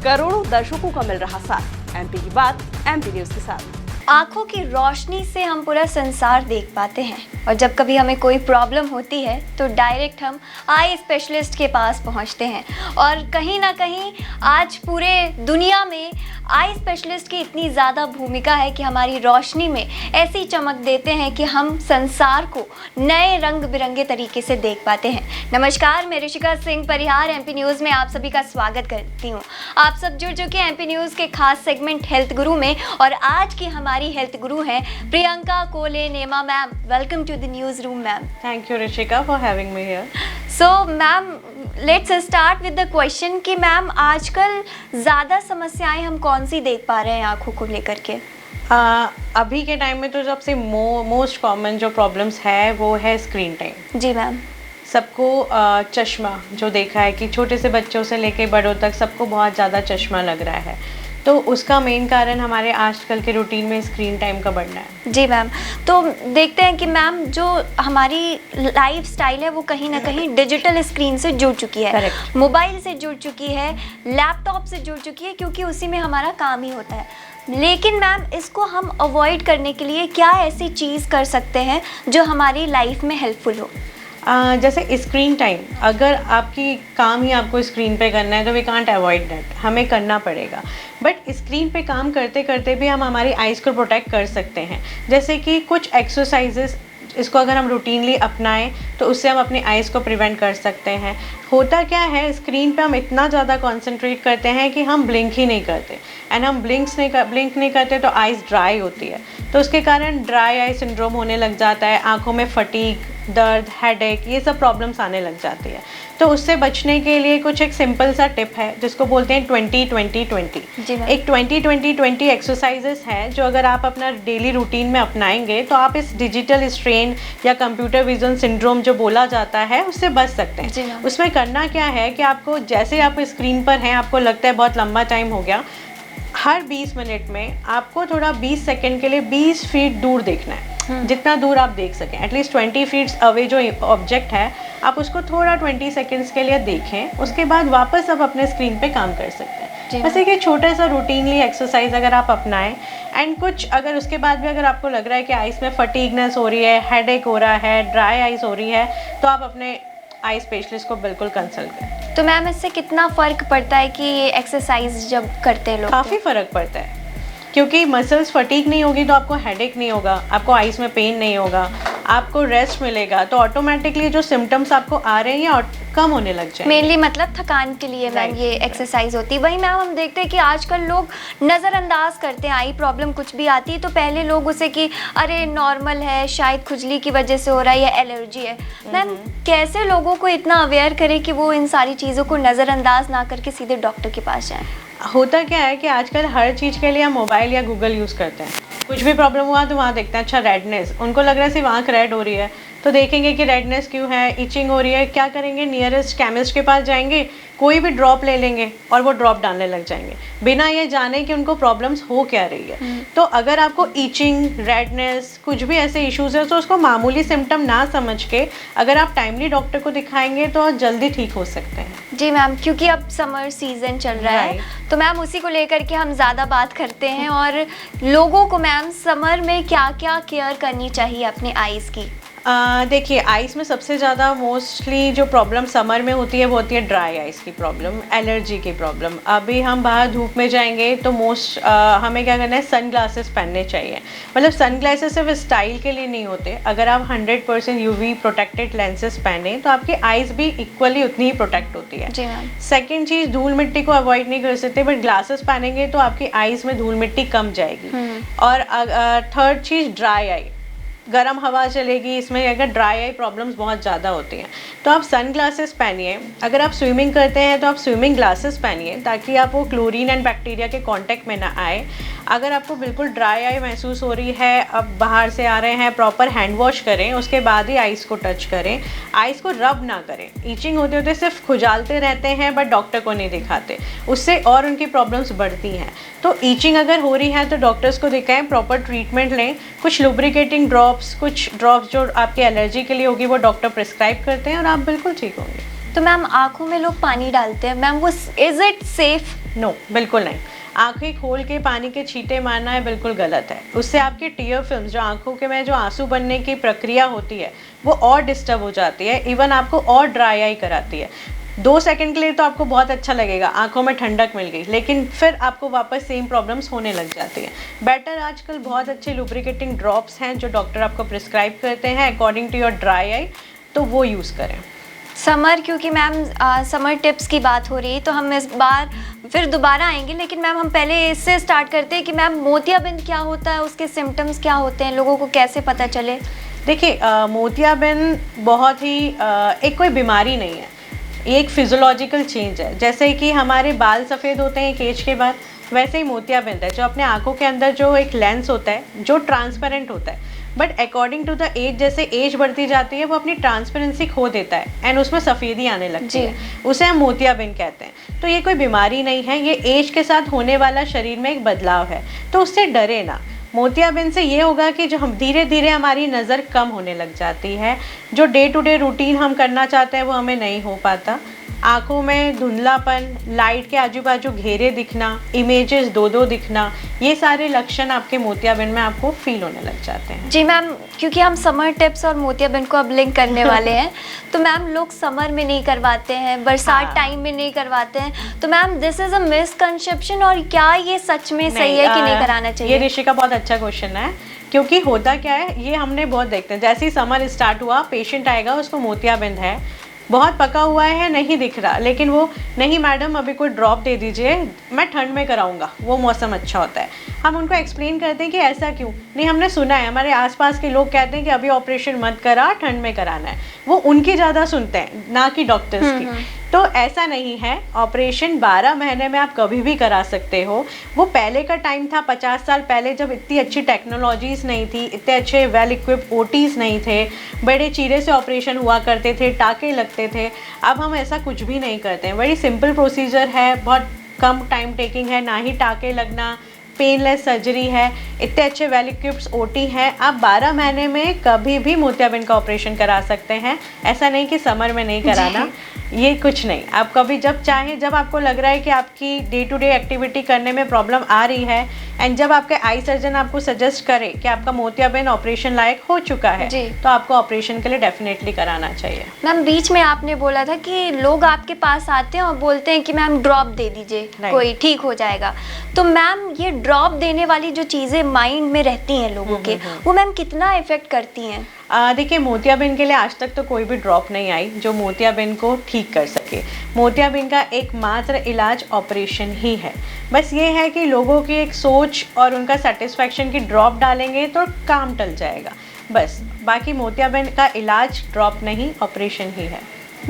करोड़ों दर्शकों का मिल रहा साथ। एमपी की बात एमपी न्यूज के साथ। आँखों की रोशनी से हम पूरा संसार देख पाते हैं और जब कभी हमें कोई प्रॉब्लम होती है तो डायरेक्ट हम आई स्पेशलिस्ट के पास पहुंचते हैं। और कहीं ना कहीं आज पूरे दुनिया में आई स्पेशलिस्ट की इतनी ज़्यादा भूमिका है कि हमारी रोशनी में ऐसी चमक देते हैं कि हम संसार को नए रंग बिरंगे तरीके से देख पाते हैं। नमस्कार, मैं ऋषिका सिंह परिहार एमपी न्यूज़ में आप सभी का स्वागत करती हूँ। आप सब जुड़ चुके हैं एमपी न्यूज़ के खास सेगमेंट हेल्थ गुरु में और आज की हमारी हेल्थ गुरु हैं Priyanka Kole Nema ma'am. Welcome to the news room ma'am. Thank you Rishika for having me here. So ma'am, let's start with the question कि मैम आजकल ज़्यादा समस्याएं हम कौन सी देख पा रहे हैं आँखों को लेकर के? अभी के टाइम में तो सबसे मोस्ट कॉमन जो प्रॉब्लम्स है वो है स्क्रीन टाइम। जी मैम। सबको चश्मा जो देखा है कि छोटे से बच्चों से लेके बड़ों तक सबको बहुत ज़्यादा चश्मा लग रहा है, तो उसका मेन कारण हमारे आजकल के रूटीन में स्क्रीन टाइम का बढ़ना है। जी मैम। तो देखते हैं कि मैम जो हमारी लाइफ स्टाइल है वो कहीं ना कहीं डिजिटल स्क्रीन से जुड़ चुकी है। Correct. मोबाइल से जुड़ चुकी है, लैपटॉप से जुड़ चुकी है, क्योंकि उसी में हमारा काम ही होता है। लेकिन मैम इसको हम अवॉइड करने के लिए क्या ऐसी चीज़ कर सकते हैं जो हमारी लाइफ में हेल्पफुल हो? जैसे स्क्रीन टाइम, अगर आपकी काम ही आपको स्क्रीन पे करना है तो वी कांट अवॉइड दैट, हमें करना पड़ेगा। बट स्क्रीन पे काम करते करते भी हम हमारी आइज़ को प्रोटेक्ट कर सकते हैं। जैसे कि कुछ एक्सरसाइजेस, इसको अगर हम रूटीनली अपनाएं तो उससे हम अपनी आइज़ को प्रिवेंट कर सकते हैं। होता क्या है, स्क्रीन पे हम इतना ज़्यादा कंसंट्रेट करते हैं कि हम ब्लिंक ही नहीं करते, एंड हम ब्लिंक नहीं करते तो आइज़ ड्राई होती है, तो उसके कारण ड्राई आई सिंड्रोम होने लग जाता है। आँखों में फटीग, दर्द, हेडेक, ये सब प्रॉब्लम्स आने लग जाती है। तो उससे बचने के लिए कुछ एक सिंपल सा टिप है जिसको बोलते हैं 20-20-20। एक 20-20-20 एक्सरसाइजेस है जो अगर आप अपना डेली रूटीन में अपनाएंगे तो आप इस डिजिटल स्ट्रेन या कंप्यूटर विजन सिंड्रोम जो बोला जाता है उससे बच सकते हैं। उसमें करना क्या है कि आपको, जैसे आप स्क्रीन पर हैं, आपको लगता है बहुत लंबा टाइम हो गया, हर 20 मिनट में आपको थोड़ा 20 सेकंड के लिए 20 फीट दूर देखना है। जितना दूर आप देख सकें, एटलीस्ट 20 फीट्स अवे जो ऑब्जेक्ट है आप उसको थोड़ा 20 सेकंड्स के लिए देखें। उसके बाद वापस आप अपने स्क्रीन पे काम कर सकते हैं। वैसे कि छोटा सा रूटीनली एक्सरसाइज अगर आप अपनाएं, एंड कुछ अगर उसके बाद भी अगर आपको लग रहा है कि आइज़ में फटीगनेस हो रही है, हेडेक हो रहा है, ड्राई आइज़ हो रही है, तो आप अपने आई स्पेशलिस्ट को बिल्कुल कंसल्ट करें। तो मैम इससे कितना फ़र्क पड़ता है कि ये एक्सरसाइज जब करते हैं लोग? काफ़ी फ़र्क पड़ता है, क्योंकि मसल्स फटीग नहीं होगी तो आपको हेडेक नहीं होगा, आपको आइज़ में पेन नहीं होगा, आपको रेस्ट मिलेगा, तो ऑटोमेटिकली जो सिम्टम्स आपको आ रहे हैं ये कम होने लग जाएंगे। मेनली मतलब थकान के लिए मैम ये एक्सरसाइज होती है। वही मैम हम देखते हैं कि आजकल लोग नज़रअंदाज करते हैं, आई प्रॉब्लम कुछ भी आती है तो पहले लोग उसे कि अरे नॉर्मल है, शायद खुजली की वजह से हो रहा है या एलर्जी है। मैम कैसे लोगों को इतना अवेयर करें कि वो इन सारी चीज़ों को नज़रअंदाज ना करके सीधे डॉक्टर के पास जाएँ? होता क्या है कि आजकल हर चीज़ के लिए हम मोबाइल या गूगल यूज़ करते हैं। कुछ भी प्रॉब्लम हुआ तो वहाँ देखते हैं, अच्छा रेडनेस, उनको लग रहा है सिर्फ आँख रेड हो रही है, तो देखेंगे कि रेडनेस क्यों है, इचिंग हो रही है, क्या करेंगे, नियरेस्ट केमिस्ट के पास जाएंगे, कोई भी ड्रॉप ले लेंगे और वो ड्रॉप डालने लग जाएंगे बिना ये जाने कि उनको प्रॉब्लम्स हो क्या रही है। तो अगर आपको इचिंग, रेडनेस, कुछ भी ऐसे इश्यूज है तो उसको मामूली सिम्टम ना समझ के अगर आप टाइमली डॉक्टर को दिखाएंगे तो जल्दी ठीक हो सकते हैं। जी मैम, क्योंकि अब समर सीजन चल रहा है तो मैम उसी को लेकर के हम ज़्यादा बात करते हैं। और लोगों को मैम समर में क्या क्या केयर करनी चाहिए अपने आइज़ की? देखिए, आइज़ में सबसे ज़्यादा मोस्टली जो प्रॉब्लम समर में होती है वो होती है ड्राई आइज़ की प्रॉब्लम, एलर्जी की प्रॉब्लम। अभी हम बाहर धूप में जाएंगे तो हमें क्या करना है, सन ग्लासेस पहनने चाहिए। मतलब सन ग्लासेस सिर्फ स्टाइल के लिए नहीं होते, अगर आप 100% यूवी प्रोटेक्टेड लेंसेज पहने तो आपकी आइज़ भी इक्वली उतनी ही प्रोटेक्ट होती है। जी मैम। सेकेंड चीज़, धूल मिट्टी को अवॉइड नहीं कर सकते, बट ग्लासेस पहनेंगे तो आपकी आइज़ में धूल मिट्टी कम जाएगी। और थर्ड चीज़, ड्राई आई, गर्म हवा चलेगी, इसमें अगर ड्राई आई प्रॉब्लम्स बहुत ज़्यादा होती हैं तो आप सन ग्लासेस पहनिए। अगर आप स्विमिंग करते हैं तो आप स्विमिंग ग्लासेस पहनिए ताकि आप वो क्लोरीन एंड बैक्टीरिया के कांटेक्ट में ना आए। अगर आपको बिल्कुल ड्राई आई महसूस हो रही है, अब बाहर से आ रहे हैं, प्रॉपर हैंड वॉश करें, उसके बाद ही आइज़ को टच करें, आइज़ को रब ना करें। ईचिंग होते होते सिर्फ खुजालते रहते हैं बट डॉक्टर को नहीं दिखाते, उससे और उनकी प्रॉब्लम्स बढ़ती हैं। तो ईचिंग अगर हो रही है तो डॉक्टर्स को दिखाएं, प्रॉपर ट्रीटमेंट लें। कुछ लुब्रिकेटिंग ड्रॉप्स, कुछ ड्रॉप्स जो आपके एलर्जी के लिए होगी वो डॉक्टर प्रिस्क्राइब करते हैं और आप बिल्कुल ठीक होंगे। तो मैम आँखों में लोग पानी डालते हैं, मैम वो इज़ इट सेफ? नो बिल्कुल नहीं। आंखें खोल के पानी के छींटे मारना है बिल्कुल गलत है। उससे आपकी टीयर फिल्म्स, जो आंखों के में जो आंसू बनने की प्रक्रिया होती है, वो और डिस्टर्ब हो जाती है, इवन आपको और ड्राई आई कराती है। 2 सेकंड के लिए तो आपको बहुत अच्छा लगेगा, आंखों में ठंडक मिल गई, लेकिन फिर आपको वापस सेम प्रॉब्लम्स होने लग जाती हैं। बेटर आजकल बहुत अच्छे लुब्रिकेटिंग ड्रॉप्स हैं जो डॉक्टर आपको प्रिस्क्राइब करते हैं according to your dry eye, तो वो यूज़ करें। समर, क्योंकि मैम समर टिप्स की बात हो रही है तो हम इस बार फिर दोबारा आएंगे, लेकिन मैम हम पहले इससे स्टार्ट करते हैं कि मैम मोतियाबिंद क्या होता है, उसके सिम्टम्स क्या होते हैं, लोगों को कैसे पता चले। देखिए मोतियाबिंद बहुत ही एक कोई बीमारी नहीं है, ये एक फिजियोलॉजिकल चेंज है। जैसे कि हमारे बाल सफ़ेद होते हैं एक एज के बाद, वैसे ही मोतियाबिंद है जो अपने आंखों के अंदर जो एक लेंस होता है जो ट्रांसपेरेंट होता है, but according to the age, जैसे एज बढ़ती जाती है वो अपनी ट्रांसपेरेंसी खो देता है एंड उसमें सफ़ेदी आने लगती है, उसे हम मोतियाबिंद कहते हैं। तो ये कोई बीमारी नहीं है, ये एज के साथ होने वाला शरीर में एक बदलाव है, तो उससे डरे ना। मोतियाबिंद से ये होगा कि जो हम धीरे धीरे हमारी नज़र कम होने लग जाती है, जो डे टू डे रूटीन हम करना चाहते हैं वो हमें नहीं हो पाता, आंखों में धुंधलापन, लाइट के आजू बाजू घेरे दिखना, इमेजेस दो दो दिखना, ये सारे लक्षण आपके मोतियाबिंद में आपको फील होने लग जाते हैं। जी मैम, क्योंकि हम समर टिप्स और मोतियाबिंद को अब लिंक करने वाले हैं, तो मैम लोग समर में नहीं करवाते हैं, बरसात टाइम में नहीं करवाते हैं, तो ma'am this is a misconception, और क्या ये सच में सही है कि नहीं कराना चाहिए? ये ऋषि का बहुत अच्छा क्वेश्चन है, क्योंकि होता क्या है, ये हमने बहुत देखते हैं, जैसे ही समर स्टार्ट हुआ पेशेंट आएगा उसको मोतियाबिंद है, बहुत पका हुआ है, नहीं दिख रहा, लेकिन वो नहीं मैडम अभी कोई ड्रॉप दे दीजिए, मैं ठंड में कराऊंगा, वो मौसम अच्छा होता है। हम उनको एक्सप्लेन करते हैं कि ऐसा क्यों नहीं, हमने सुना है हमारे आसपास के लोग कहते हैं कि अभी ऑपरेशन मत करा, ठंड में कराना है, वो उनकी ज़्यादा सुनते हैं ना कि डॉक्टर्स की। तो ऐसा नहीं है, ऑपरेशन 12 महीने में आप कभी भी करा सकते हो। वो पहले का टाइम था 50 साल पहले, जब इतनी अच्छी टेक्नोलॉजीज़ नहीं थी, इतने अच्छे वेल इक्विप्ड ओटीज़ नहीं थे, बड़े चीरे से ऑपरेशन हुआ करते थे, टाके लगते थे। अब हम ऐसा कुछ भी नहीं करते हैं, बड़ी सिंपल प्रोसीजर है, बहुत कम टाइम टेकिंग है, ना ही टाके लगना, पेनलेस सर्जरी है, इतने अच्छे वेल इक्विप्ड ओटी हैं, आप 12 महीने में कभी भी मोतियाबिंद का ऑपरेशन करा सकते हैं। ऐसा नहीं कि समर में नहीं कराना, ये कुछ नहीं, आप कभी जब चाहें, जब आपको लग रहा है कि आपकी डे टू डे एक्टिविटी करने में प्रॉब्लम आ रही है एंड जब आपके आई सर्जन आपको सजेस्ट करे कि आपका मोतियाबिंद ऑपरेशन लायक हो चुका है, तो आपको ऑपरेशन के लिए डेफिनेटली कराना चाहिए। मैम बीच में आपने बोला था कि लोग आपके पास आते हैं और बोलते हैं कि मैम ड्रॉप दे दीजिए, कोई ठीक हो जाएगा, तो मैम ये ड्रॉप देने वाली जो चीज़ें माइंड में रहती हैं लोगों के, वो मैम कितना इफेक्ट करती हैं? देखिए मोतियाबिंद के लिए आज तक तो कोई भी ड्रॉप नहीं आई जो मोतियाबिंद को ठीक कर सके। मोतियाबिंद का एकमात्र इलाज ऑपरेशन ही है। बस ये है कि लोगों की एक सोच और उनका सेटिस्फेक्शन की ड्रॉप डालेंगे तो काम टल जाएगा, बस। बाकी मोतियाबिंद का इलाज ड्रॉप नहीं, ऑपरेशन ही है।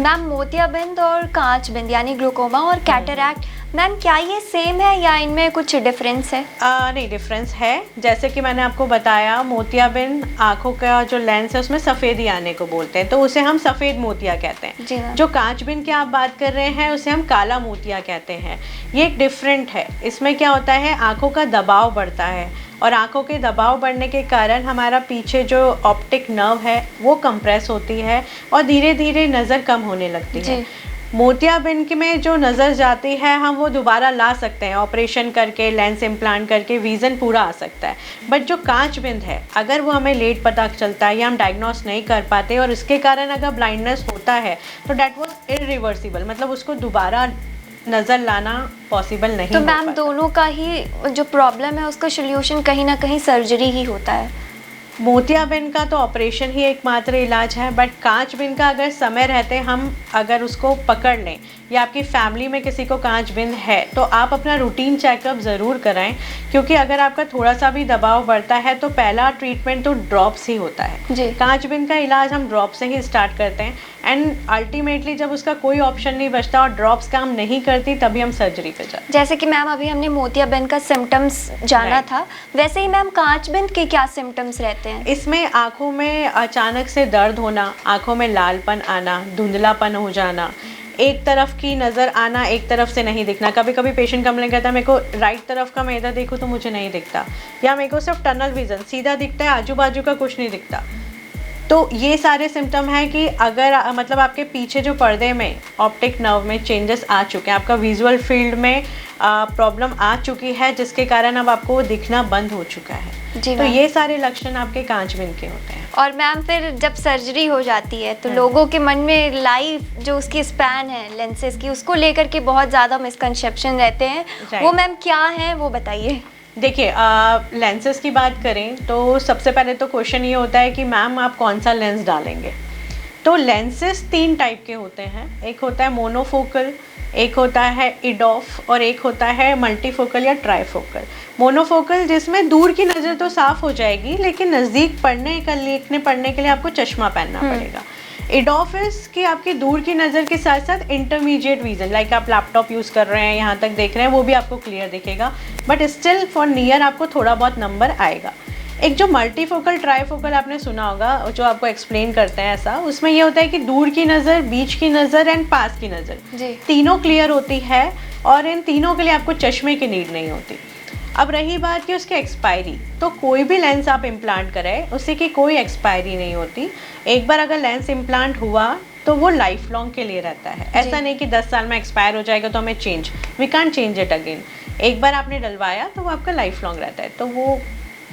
मैम मोतियाबिंद और कांचबिंद यानी ग्लूकोमा और कैटरैक्ट, मैम क्या ये सेम है या इनमें कुछ डिफरेंस है? नहीं, डिफरेंस है। जैसे कि मैंने आपको बताया, मोतियाबिंद आंखों का जो लेंस है उसमें सफ़ेदी आने को बोलते हैं, तो उसे हम सफ़ेद मोतिया कहते हैं। जो कांचबिंद की आप बात कर रहे हैं उसे हम काला मोतिया कहते हैं। ये एक डिफरेंट है। इसमें क्या होता है, आंखों का दबाव बढ़ता है और आंखों के दबाव बढ़ने के कारण हमारा पीछे जो ऑप्टिक नर्व है वो कंप्रेस होती है और धीरे धीरे नज़र कम होने लगती है। मोतियाबिंद में जो नज़र जाती है हम वो दोबारा ला सकते हैं, ऑपरेशन करके, लेंस इम्प्लांट करके विज़न पूरा आ सकता है। बट जो कांचबिंद है, अगर वो हमें लेट पता चलता है या हम डायग्नोस नहीं कर पाते और इसके कारण अगर ब्लाइंडनेस होता है तो डैट वाज इरिवर्सिबल, मतलब उसको दोबारा नज़र लाना पॉसिबल नहीं। तो मैम दोनों का ही जो प्रॉब्लम है उसका सोल्यूशन कहीं ना कहीं सर्जरी ही होता है। मोतियाबिंद का तो ऑपरेशन ही एकमात्र इलाज है, बट कांचबिंद का अगर समय रहते हम अगर उसको पकड़ लें या आपकी फैमिली में किसी को कांचबिंद है तो आप अपना रूटीन चेकअप ज़रूर कराएं, क्योंकि अगर आपका थोड़ा सा भी दबाव बढ़ता है तो पहला ट्रीटमेंट तो ड्रॉप्स ही होता है। कांचबिंद का इलाज हम ड्रॉप से ही स्टार्ट करते हैं एंड अल्टीमेटली जब उसका कोई ऑप्शन नहीं बचता और ड्रॉप्स काम नहीं करती तभी हम सर्जरी पे जाते हैं। जैसे कि मैम अभी हमने मोतियाबिंद का सिम्टम्स जाना था, वैसे ही मैम कांचबिंद के क्या सिम्टम्स रहते हैं? इसमें आँखों में अचानक से दर्द होना, आँखों में लालपन आना, धुंधलापन हो जाना, एक तरफ की नज़र आना, एक तरफ से नहीं दिखना। कभी कभी पेशेंट कंप्लेन करता है मेरे को राइट तरफ का मैं इधर देखूँ तो मुझे नहीं दिखता, या मेरे को सिर्फ टनल विज़न, सीधा दिखता है, आजू बाजू का कुछ नहीं दिखता। तो ये सारे सिम्टम हैं कि अगर मतलब आपके पीछे जो पर्दे में ऑप्टिक नर्व में चेंजेस आ चुके हैं, आपका विजुअल फील्ड में प्रॉब्लम आ चुकी है, जिसके कारण अब आपको वो दिखना बंद हो चुका है, जी तो मैम। ये सारे लक्षण आपके कांचबीन के होते हैं। और मैम फिर जब सर्जरी हो जाती है तो लोगों के मन में लाइफ जो उसकी स्पैन है लेंसेज की, उसको लेकर के बहुत ज़्यादा मिसकंसेप्शन रहते हैं। Right. वो मैम क्या है वो बताइए। देखिए, लेंसेज की बात करें तो सबसे पहले तो क्वेश्चन ये होता है कि मैम आप कौन सा लेंस डालेंगे। तो लेंसेज 3 टाइप के होते हैं, एक होता है मोनोफोकल, एक होता है इडॉफ और एक होता है मल्टीफोकल या ट्राईफोकल। मोनोफोकल जिसमें दूर की नज़र तो साफ हो जाएगी, लेकिन नज़दीक लिखने पढ़ने के लिए आपको चश्मा पहनना पड़ेगा। इडॉफिस कि आपकी दूर की नज़र के साथ साथ इंटरमीडिएट विजन, लाइक आप लैपटॉप यूज़ कर रहे हैं, यहाँ तक देख रहे हैं, वो भी आपको क्लियर दिखेगा, बट स्टिल फॉर नियर आपको थोड़ा बहुत नंबर आएगा। एक जो मल्टीफोकल ट्राईफोकल आपने सुना होगा, जो आपको एक्सप्लेन करते हैं ऐसा, उसमें ये होता है कि दूर की नज़र, बीच की नज़र एंड पास की नज़र जी। तीनों क्लियर होती है और इन तीनों के लिए आपको चश्मे की नीड नहीं होती। अब रही बात कि उसकी एक्सपायरी, तो कोई भी लेंस आप इम्प्लांट करें उससे की कोई एक्सपायरी नहीं होती। एक बार अगर लेंस इम्प्लांट हुआ तो वो लाइफ लॉन्ग के लिए रहता है। ऐसा नहीं कि 10 साल में एक्सपायर हो जाएगा तो हमें we can't change it again. एक बार आपने डलवाया तो वो आपका लाइफ लॉन्ग रहता है, तो वो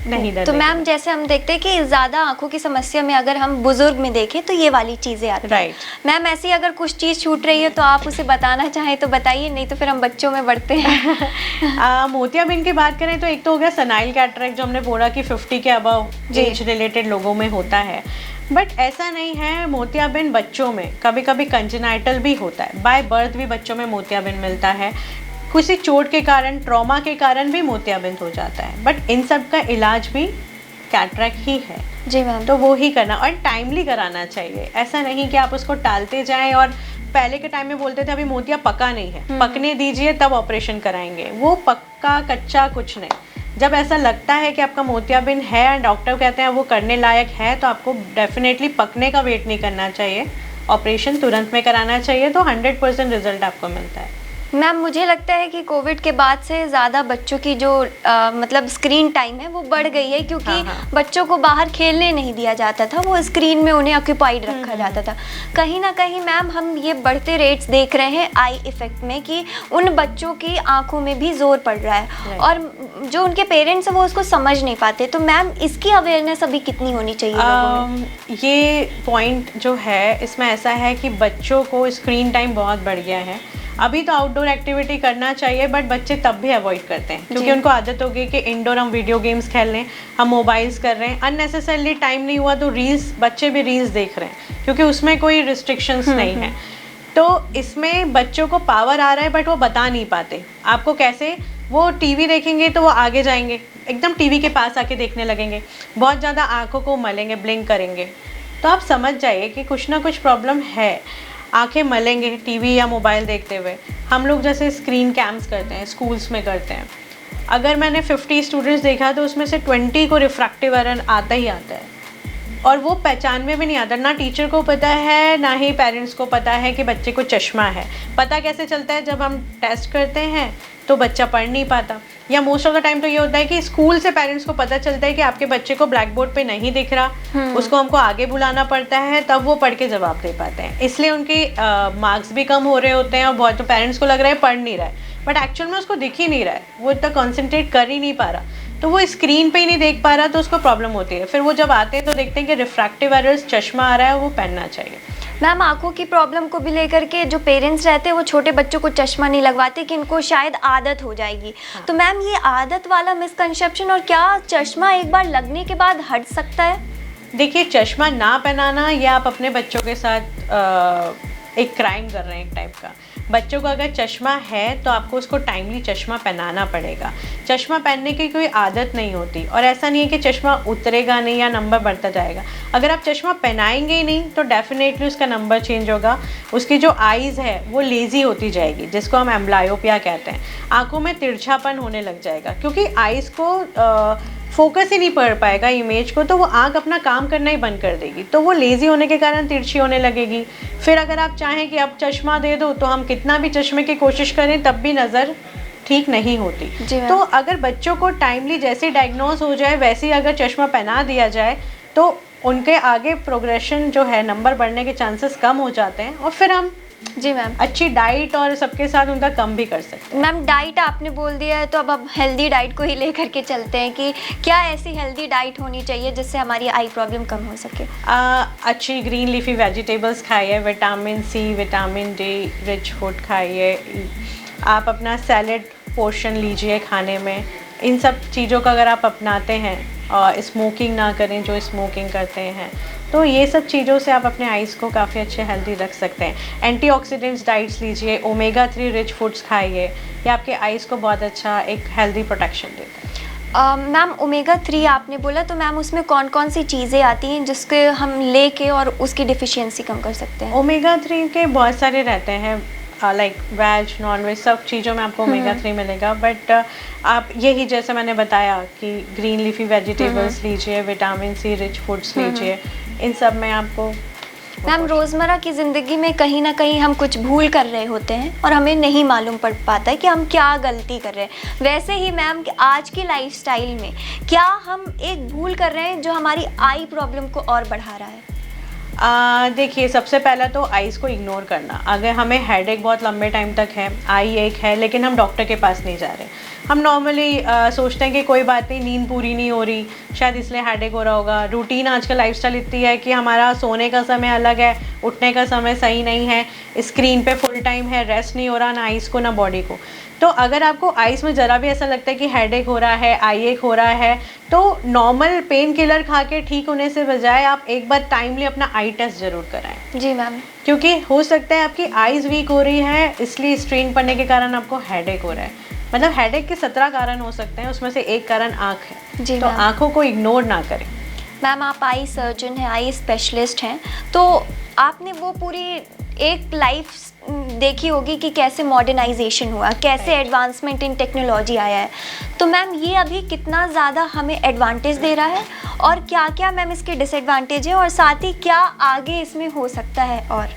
नहीं तो मैम जैसे हम देखते हैं कि ज़्यादा आंखों की समस्या में अगर हम बुजुर्ग में देखें तो ये वाली चीज़ें आती हैं। राइट मैम ऐसी अगर कुछ चीज़ छूट रही है तो आप उसे बताना चाहें तो बताइए, नहीं तो फिर हम बच्चों में बढ़ते हैं। मोतियाबिंद की बात करें तो एक तो हो गया सनाइल कैटरेक्ट, जो हमने बोला कि 50 के अबव एज रिलेटेड लोगों में होता है, बट ऐसा नहीं है। मोतियाबिंद बच्चों में कभी कभी कंजेनाइटल भी होता है, बाय बर्थ भी बच्चों में मोतियाबिंद मिलता है, किसी चोट के कारण, ट्रॉमा के कारण भी मोतियाबिंद हो जाता है, बट इन सब का इलाज भी कैटरेक्ट ही है। जी मैम। तो वो ही करना और टाइमली कराना चाहिए। ऐसा नहीं कि आप उसको टालते जाएं, और पहले के टाइम में बोलते थे अभी मोतिया पका नहीं है, पकने दीजिए तब ऑपरेशन कराएंगे। वो पक्का कच्चा कुछ नहीं। जब ऐसा लगता है कि आपका मोतियाबिंद है और डॉक्टर कहते हैं वो करने लायक है, तो आपको डेफिनेटली पकने का वेट नहीं करना चाहिए, ऑपरेशन तुरंत में कराना चाहिए, तो 100% रिजल्ट आपको मिलता है। मैम मुझे लगता है कि कोविड के बाद से ज़्यादा बच्चों की जो मतलब स्क्रीन टाइम है वो बढ़ गई है, क्योंकि बच्चों को बाहर खेलने नहीं दिया जाता था, वो स्क्रीन में उन्हें ऑक्यूपाइड रखा जाता था। कहीं ना कहीं मैम हम ये बढ़ते रेट्स देख रहे हैं आई इफ़ेक्ट में, कि उन बच्चों की आंखों में भी जोर पड़ रहा है और जो उनके पेरेंट्स हैं वो उसको समझ नहीं पाते। तो मैम इसकी अवेयरनेस अभी कितनी होनी चाहिए लोगों में? ये पॉइंट जो है इसमें ऐसा है कि बच्चों को स्क्रीन टाइम बहुत बढ़ गया है। अभी तो आउटडोर एक्टिविटी करना चाहिए, बट बच्चे तब भी अवॉइड करते हैं, क्योंकि उनको आदत हो गई कि इंडोर हम वीडियो गेम्स खेल रहे हैं, हम मोबाइल्स कर रहे हैं, अननेसेसरली टाइम नहीं हुआ तो रील्स, बच्चे भी रील्स देख रहे हैं, क्योंकि उसमें कोई रिस्ट्रिक्शंस नहीं है। तो इसमें बच्चों को पावर आ रहा है, बट वो बता नहीं पाते आपको कैसे। वो टीवी देखेंगे तो वो आगे जाएंगे, एकदम टीवी के पास आके देखने लगेंगे, बहुत ज़्यादा आँखों को मलेंगे, ब्लिंक करेंगे, तो आप समझ जाइए कि कुछ ना कुछ प्रॉब्लम है। आंखें मलेंगे टीवी या मोबाइल देखते हुए। हम लोग जैसे स्क्रीन कैम्प्स करते हैं, स्कूल्स में करते हैं, अगर मैंने 50 स्टूडेंट्स देखा तो उसमें से 20 को रिफ्रैक्टिव एरर आता ही आता है, और वो पहचान में भी नहीं आता। ना टीचर को पता है, ना ही पेरेंट्स को पता है कि बच्चे को चश्मा है। पता कैसे चलता है? जब हम टेस्ट करते हैं तो बच्चा पढ़ नहीं पाता, या मोस्ट ऑफ द टाइम तो ये होता है कि स्कूल से पेरेंट्स को पता चलता है कि आपके बच्चे को ब्लैक बोर्ड पे नहीं दिख रहा, उसको हमको आगे बुलाना पड़ता है, तब वो पढ़ के जवाब दे पाते हैं। इसलिए उनके मार्क्स भी कम हो रहे होते हैं, और बहुत तो पेरेंट्स को लग रहा है पढ़ नहीं रहा है, बट एक्चुअल में उसको दिख ही नहीं रहा है, वो इतना कॉन्सेंट्रेट कर ही नहीं पा रहा, तो वो स्क्रीन पे ही नहीं देख पा रहा, तो उसको प्रॉब्लम होती है। फिर वो जब आते हैं तो देखते हैं कि रिफ्रैक्टिव एरर्स, चश्मा आ रहा है, वो पहनना चाहिए। मैम आंखों की प्रॉब्लम को भी लेकर के जो पेरेंट्स रहते हैं वो छोटे बच्चों को चश्मा नहीं लगवाते कि इनको शायद आदत हो जाएगी। तो मैम ये आदत वाला मिसकंसेप्शन, और क्या चश्मा एक बार लगने के बाद हट सकता है? देखिए, चश्मा ना पहनाना ये आप अपने बच्चों के साथ एक क्राइम कर रहे हैं, एक टाइप का। बच्चों को अगर चश्मा है तो आपको उसको टाइमली चश्मा पहनाना पड़ेगा। चश्मा पहनने की कोई आदत नहीं होती, और ऐसा नहीं है कि चश्मा उतरेगा नहीं या नंबर बढ़ता जाएगा। अगर आप चश्मा पहनाएंगे ही नहीं तो डेफिनेटली उसका नंबर चेंज होगा, उसकी जो आइज़ है वो लेज़ी होती जाएगी, जिसको हम एम्ब्लायोपिया कहते हैं। आँखों में तिरछापन होने लग जाएगा, क्योंकि आइज़ को फोकस ही नहीं पड़ पाएगा इमेज को, तो वो आँख अपना काम करना ही बंद कर देगी, तो वो लेज़ी होने के कारण तिरछी होने लगेगी। फिर अगर आप चाहें कि आप चश्मा दे दो, तो हम कितना भी चश्मे की कोशिश करें तब भी नज़र ठीक नहीं होती। तो अगर बच्चों को टाइमली जैसे डायग्नोज हो जाए वैसे ही अगर चश्मा पहना दिया जाए तो उनके आगे प्रोग्रेशन जो है, नंबर बढ़ने के चांसेस कम हो जाते हैं, और फिर हम जी मैम। अच्छी डाइट और सबके साथ उनका कम भी कर सकते हैं। मैम डाइट आपने बोल दिया है, तो अब हेल्दी डाइट को ही लेकर के चलते हैं कि क्या ऐसी हेल्दी डाइट होनी चाहिए जिससे हमारी आई प्रॉब्लम कम हो सके। अच्छी ग्रीन लीफी वेजिटेबल्स खाइए, vitamin C, vitamin D rich food खाइए, आप अपना सैलेड पोर्शन लीजिए खाने में। इन सब चीज़ों का अगर आप अपनाते हैं और स्मोकिंग ना करें जो स्मोकिंग करते हैं, तो ये सब चीज़ों से आप अपने आइज़ को काफ़ी अच्छे हेल्दी रख सकते हैं। एंटीऑक्सीडेंट्स डाइट्स लीजिए, ओमेगा 3 रिच फूड्स खाइए, ये आपके आइज़ को बहुत अच्छा एक हेल्दी प्रोटेक्शन देता है। मैम ओमेगा 3 आपने बोला, तो मैम उसमें कौन कौन सी चीज़ें आती हैं जिसके हम लेके और उसकी डिफिशियंसी कम कर सकते हैं। ओमेगा 3 के बहुत सारे रहते हैं, लाइक वेज नॉन वेज सब चीज़ों में आपको ओमेगा 3 मिलेगा, बट आप यही जैसे मैंने बताया कि ग्रीन लीफी वेजिटेबल्स लीजिए, विटामिन सी रिच फूड्स लीजिए, इन सब में आपको। मैम रोज़मर्रा की ज़िंदगी में कहीं ना कहीं हम कुछ भूल कर रहे होते हैं और हमें नहीं मालूम पड़ पाता है कि हम क्या गलती कर रहे हैं। वैसे ही मैम आज की लाइफस्टाइल में क्या हम एक भूल कर रहे हैं जो हमारी आई प्रॉब्लम को और बढ़ा रहा है। देखिए, सबसे पहला तो आइज़ को इग्नोर करना। अगर हमें हेडेक बहुत लंबे टाइम तक है, आई एक है, लेकिन हम डॉक्टर के पास नहीं जा रहे, हम नॉर्मली सोचते हैं कि कोई बात नहीं, नींद पूरी नहीं हो रही, शायद इसलिए हेडेक हो रहा होगा। रूटीन आजकल लाइफस्टाइल इतनी है कि हमारा सोने का समय अलग है, उठने का समय सही नहीं है, स्क्रीन पे फुल टाइम है, रेस्ट नहीं हो रहा ना आइज़ को ना बॉडी को। तो अगर आपको आइज़ में ज़रा भी ऐसा लगता है कि हेडेक हो रहा है, आई एक हो रहा है, तो नॉर्मल पेन किलर खा के ठीक होने से बजाय आप एक बार टाइमली अपना आई टेस्ट ज़रूर कराएं। जी मैम। क्योंकि हो सकता है आपकी आइज़ वीक हो रही है, इसलिए स्ट्रेन पड़ने के कारण आपको हेडेक हो रहा है। मतलब हेडेक के 17 कारण हो सकते हैं, उसमें से एक कारण आँख है। जी तो मैम। आँखों को इग्नोर ना करें। मैम आप आई सर्जन हैं, आई स्पेशलिस्ट हैं, तो आपने वो पूरी एक लाइफ देखी होगी कि कैसे मॉडर्नाइजेशन हुआ, कैसे एडवांसमेंट इन टेक्नोलॉजी आया है। तो मैम ये अभी कितना ज़्यादा हमें एडवांटेज दे रहा है और क्या क्या मैम इसके डिसएडवांटेज है, और साथ ही क्या आगे इसमें हो सकता है। और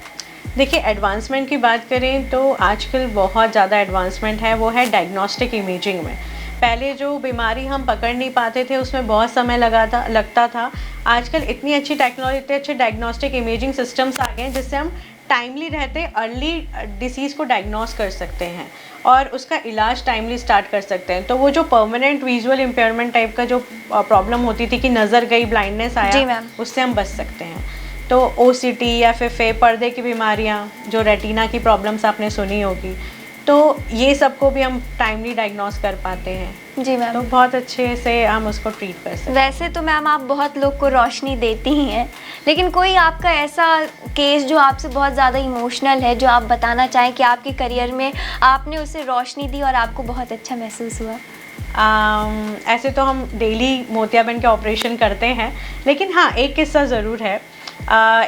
देखिए, एडवांसमेंट की बात करें तो आजकल बहुत ज़्यादा एडवांसमेंट है, वो है डायग्नोस्टिक इमेजिंग में। पहले जो बीमारी हम पकड़ नहीं पाते थे उसमें बहुत समय लगता था। आजकल इतनी अच्छी टेक्नोलॉजी, इतने अच्छे डायग्नोस्टिक इमेजिंग सिस्टम्स आ गए हैं जिससे हम टाइमली रहते अर्ली डिसीज़ को डायग्नोस कर सकते हैं और उसका इलाज टाइमली स्टार्ट कर सकते हैं। तो वो जो परमानेंट विजुअल इम्पेयरमेंट टाइप का जो प्रॉब्लम होती थी कि नज़र गई, ब्लाइंडनेस आया, उससे हम बच सकते हैं। तो ओसीटी या फिर पर्दे की बीमारियाँ, जो रेटिना की प्रॉब्लम्स आपने सुनी होगी, तो ये सबको भी हम टाइमली डायग्नोस कर पाते हैं। जी मैम। तो बहुत अच्छे से हम उसको ट्रीट कर सकते हैं। वैसे तो मैम आप बहुत लोग को रोशनी देती ही हैं, लेकिन कोई आपका ऐसा केस जो आपसे बहुत ज़्यादा इमोशनल है, जो आप बताना चाहें कि आपके करियर में आपने उसे रोशनी दी और आपको बहुत अच्छा महसूस हुआ। ऐसे तो हम डेली मोतियाबिंद के ऑपरेशन करते हैं, लेकिन हाँ, एक किस्सा ज़रूर है।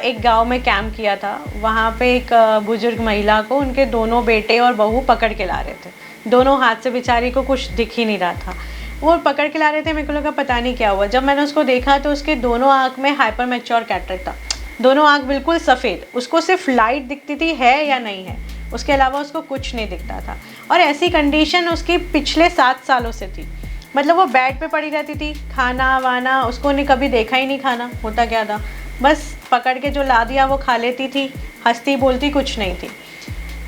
एक गांव में कैंप किया था, वहाँ पे एक बुजुर्ग महिला को उनके दोनों बेटे और बहू पकड़ के ला रहे थे। दोनों हाथ से बेचारी को कुछ दिख ही नहीं रहा था, वो पकड़ के ला रहे थे। मेरे को लगा पता नहीं क्या हुआ। जब मैंने उसको देखा तो उसके दोनों आँख में हाइपर मैच्योर कैटरेक्ट था, दोनों आँख बिल्कुल सफ़ेद। उसको सिर्फ लाइट दिखती थी है या नहीं है, उसके अलावा उसको कुछ नहीं दिखता था। और ऐसी कंडीशन उसकी पिछले 7 सालों से थी। मतलब वो बेड पे पड़ी रहती थी, खाना वाना उसको ने कभी देखा ही नहीं। खाना होता क्या था, बस पकड़ के जो ला दिया वो खा लेती थी, हंसती बोलती कुछ नहीं थी।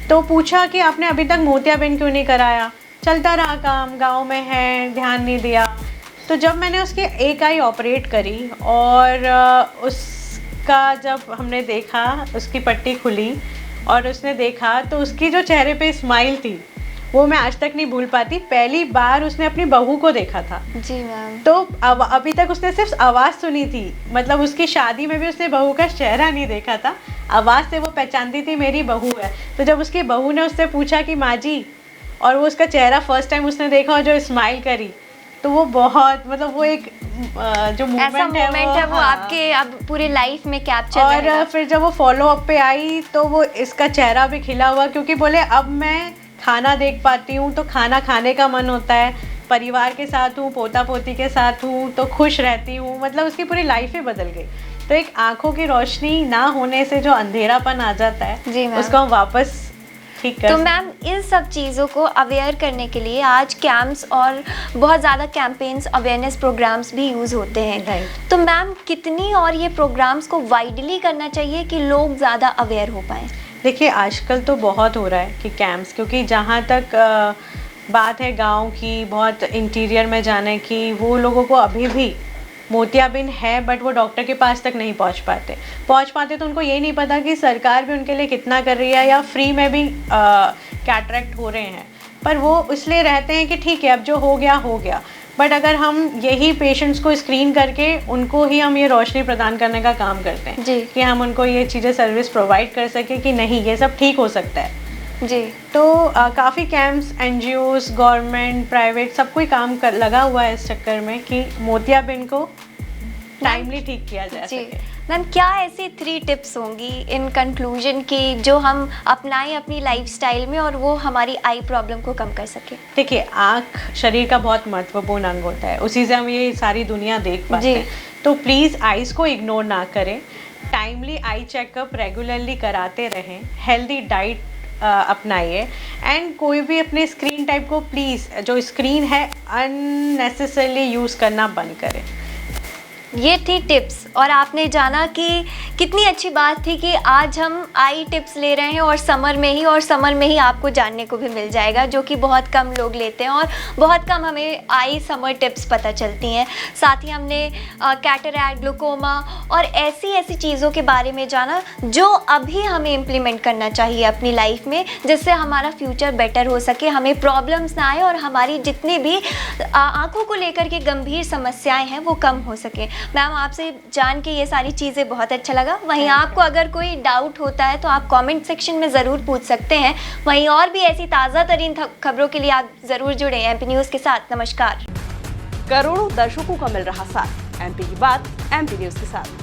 तो पूछा कि आपने अभी तक मोतियाबिंद क्यों नहीं कराया? चलता रहा काम, गांव में है, ध्यान नहीं दिया। तो जब मैंने उसकी एक आई ऑपरेट करी और उसका जब हमने देखा, उसकी पट्टी खुली और उसने देखा, तो उसकी जो चेहरे पे स्माइल थी वो मैं आज तक नहीं भूल पाती। पहली बार उसने अपनी बहू को देखा था। जी मैम। तो अभी तक उसने सिर्फ आवाज़ सुनी थी, मतलब उसकी शादी में भी उसने बहू का चेहरा नहीं देखा था, आवाज़ से वो पहचानती थी मेरी बहू है। तो जब उसकी बहू ने उससे पूछा कि माँ जी, और वो उसका चेहरा फर्स्ट टाइम उसने देखा और जो स्माइल करी, तो वो बहुत, मतलब वो एक जो मोमेंट है वो आपके अब पूरे लाइफ में कैप्चर। और फिर जब वो फॉलो अप पे आई तो वो इसका चेहरा भी खिला हुआ, क्योंकि बोले अब मैं खाना देख पाती हूँ तो खाना खाने का मन होता है, परिवार के साथ हूँ, पोता पोती के साथ हूँ तो खुश रहती हूँ। मतलब उसकी पूरी लाइफ ही बदल गई। तो एक आंखों की रोशनी ना होने से जो अंधेरापन आ जाता है, जी उसको हम वापस ठीक कर। तो मैम इन सब चीज़ों को अवेयर करने के लिए आज कैंप्स और बहुत ज़्यादा कैंपेन्स अवेयरनेस प्रोग्राम्स भी यूज़ होते हैं। Right. तो मैम कितनी और ये प्रोग्राम्स को वाइडली करना चाहिए कि लोग ज़्यादा अवेयर हो पाएँ? देखिए आजकल तो बहुत हो रहा है कि कैंप्स, क्योंकि जहाँ तक बात है गांव की, बहुत इंटीरियर में जाने की, वो लोगों को अभी भी मोतियाबिंद है बट वो डॉक्टर के पास तक नहीं पहुंच पाते तो उनको ये नहीं पता कि सरकार भी उनके लिए कितना कर रही है या फ्री में भी कैटरेक्ट हो रहे हैं, पर वो इसलिए रहते हैं कि ठीक है अब जो हो गया। बट अगर हम यही पेशेंट्स को स्क्रीन करके उनको ही हम ये रोशनी प्रदान करने का काम करते हैं जी। कि हम उनको ये चीज़ें सर्विस प्रोवाइड कर सकें कि नहीं ये सब ठीक हो सकता है जी, तो काफ़ी कैंप्स, एनजीओस, गवर्नमेंट, प्राइवेट सब कोई काम लगा हुआ है इस चक्कर में कि मोतियाबिंद को टाइमली ठीक किया जा जी। सके। मैम क्या ऐसी 3 टिप्स होंगी इन कंक्लूजन की जो हम अपनाएं अपनी लाइफस्टाइल में और वो हमारी आई प्रॉब्लम को कम कर सके? देखिए आँख शरीर का बहुत महत्वपूर्ण अंग होता है, उसी से हम ये सारी दुनिया देख पाते जी। हैं, तो प्लीज़ आइज़ को इग्नोर ना करें, टाइमली आई चेकअप रेगुलरली कराते रहें, हेल्दी डाइट अपनाइए एंड कोई भी अपने स्क्रीन टाइप को प्लीज़ जो स्क्रीन है अननेसेसरली यूज़ करना बंद करें। ये थी टिप्स और आपने जाना कि कितनी अच्छी बात थी कि आज हम आई टिप्स ले रहे हैं और समर में ही आपको जानने को भी मिल जाएगा, जो कि बहुत कम लोग लेते हैं और बहुत कम हमें आई समर टिप्स पता चलती हैं। साथ ही हमने कैटरैक्ट, ग्लूकोमा और ऐसी चीज़ों के बारे में जाना जो अभी हमें इम्प्लीमेंट करना चाहिए अपनी लाइफ में, जिससे हमारा फ्यूचर बेटर हो सके, हमें प्रॉब्लम्स ना आए और हमारी जितनी भी आँखों को लेकर के गंभीर समस्याएँ हैं वो कम हो सके। मैम आपसे जान के ये सारी चीज़ें बहुत अच्छा लगा। वहीं आपको अगर कोई डाउट होता है तो आप कमेंट सेक्शन में ज़रूर पूछ सकते हैं। वहीं और भी ऐसी ताज़ा तरीन खबरों के लिए आप ज़रूर जुड़ें एमपी न्यूज़ के साथ। नमस्कार। करोड़ों दर्शकों का मिल रहा साथ, एमपी की बात एमपी न्यूज के साथ।